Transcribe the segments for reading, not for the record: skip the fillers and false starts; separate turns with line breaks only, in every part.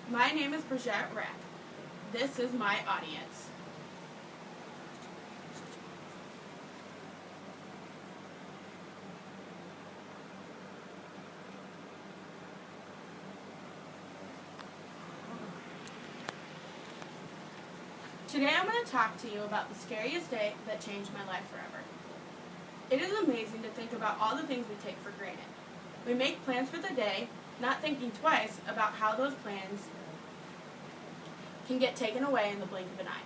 My name is B.Rech. This is my audience. Today I'm going to talk to you about the scariest day that changed my life forever. It is amazing to think about all the things we take for granted. We make plans for the day, not thinking twice about how those plans can get taken away in the blink of an eye.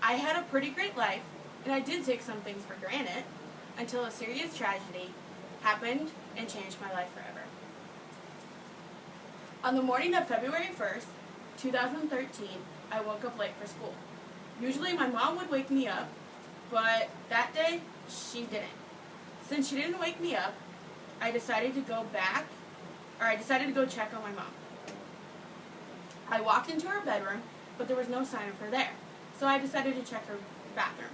I had a pretty great life, and I did take some things for granted until a serious tragedy happened and changed my life forever. On the morning of February 1st, 2013, I woke up late for school. Usually my mom would wake me up, but that day, she didn't. Since she didn't wake me up, I decided to go check on my mom. I walked into her bedroom, but there was no sign of her there, so I decided to check her bathroom.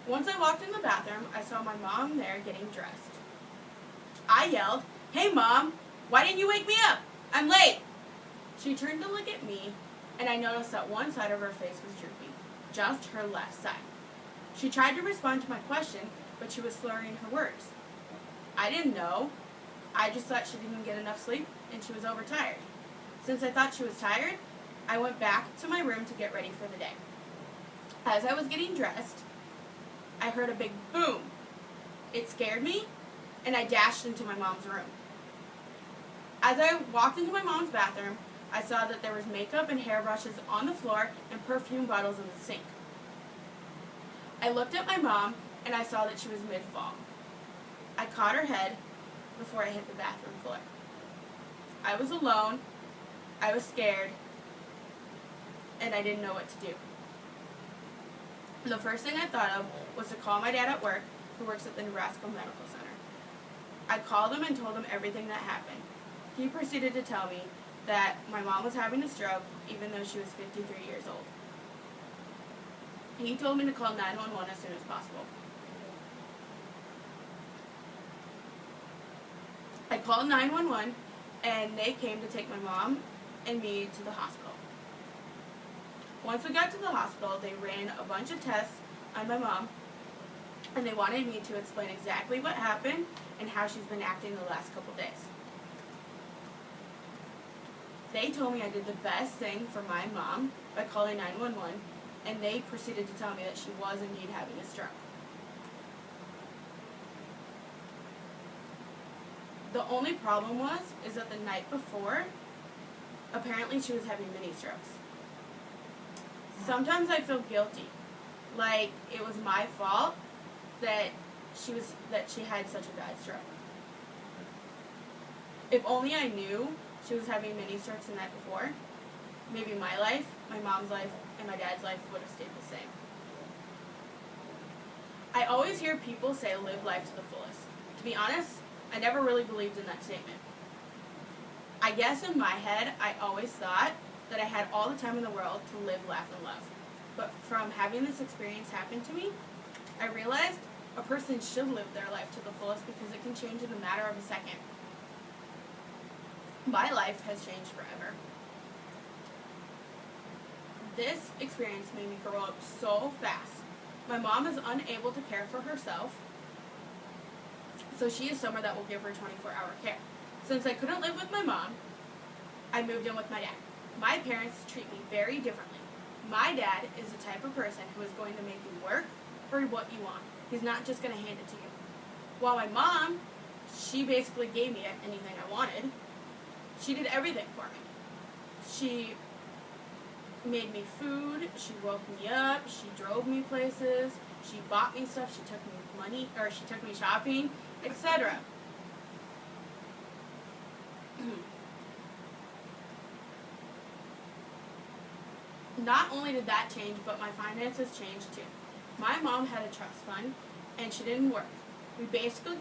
Once I walked in the bathroom, I saw my mom there getting dressed. I yelled, "Hey Mom, why didn't you wake me up? I'm late!" She turned to look at me, and I noticed that one side of her face was droopy, just her left side. She tried to respond to my question, but she was slurring her words. I didn't know. I just thought she didn't get enough sleep and she was overtired. Since I thought she was tired, I went back to my room to get ready for the day. As I was getting dressed, I heard a big boom. It scared me, and I dashed into my mom's room. As I walked into my mom's bathroom, I saw that there was makeup and hairbrushes on the floor and perfume bottles in the sink. I looked at my mom, and I saw that she was mid-fall. I caught her head before I hit the bathroom floor. I was alone, I was scared, and I didn't know what to do. The first thing I thought of was to call my dad at work, who works at the Nebraska Medical Center. I called him and told him everything that happened. He proceeded to tell me that my mom was having a stroke, even though she was 53 years old. He told me to call 911 as soon as possible. I called 911, and they came to take my mom and me to the hospital. Once we got to the hospital, they ran a bunch of tests on my mom, and they wanted me to explain exactly what happened and how she's been acting the last couple days. They told me I did the best thing for my mom by calling 911, and they proceeded to tell me that she was indeed having a stroke. The only problem is that the night before, apparently she was having mini strokes. Sometimes I feel guilty, like it was my fault that she had such a bad stroke. If only I knew she was having mini strokes the night before, maybe my life, my mom's life, and my dad's life would have stayed the same. I always hear people say live life to the fullest. To be honest, I never really believed in that statement. I guess in my head, I always thought that I had all the time in the world to live, laugh, and love. But from having this experience happen to me, I realized a person should live their life to the fullest because it can change in a matter of a second. My life has changed forever. This experience made me grow up so fast. My mom is unable to care for herself, so she is someone that will give her 24-hour care. Since I couldn't live with my mom, I moved in with my dad. My parents treat me very differently. My dad is the type of person who is going to make you work for what you want. He's not just going to hand it to you. While my mom, she basically gave me anything I wanted. She did everything for me. She made me food, she woke me up, she drove me places, she bought me stuff, she took me money, or she took me shopping, etc. Not only did that change, but my finances changed too. My mom had a trust fund, and she didn't work. We basically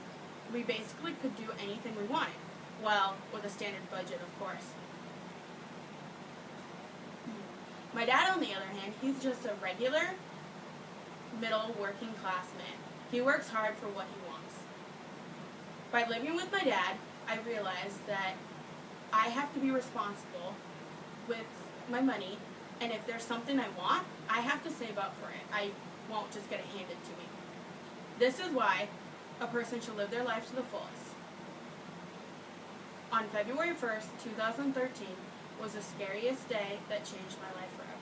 could do anything we wanted. Well, with a standard budget, of course. My dad, on the other hand, he's just a regular, middle, working class man. He works hard for what he wants. By living with my dad, I realized that I have to be responsible with my money, and if there's something I want, I have to save up for it. I won't just get it handed to me. This is why a person should live their life to the fullest. On February 1st, 2013 was the scariest day that changed my life forever.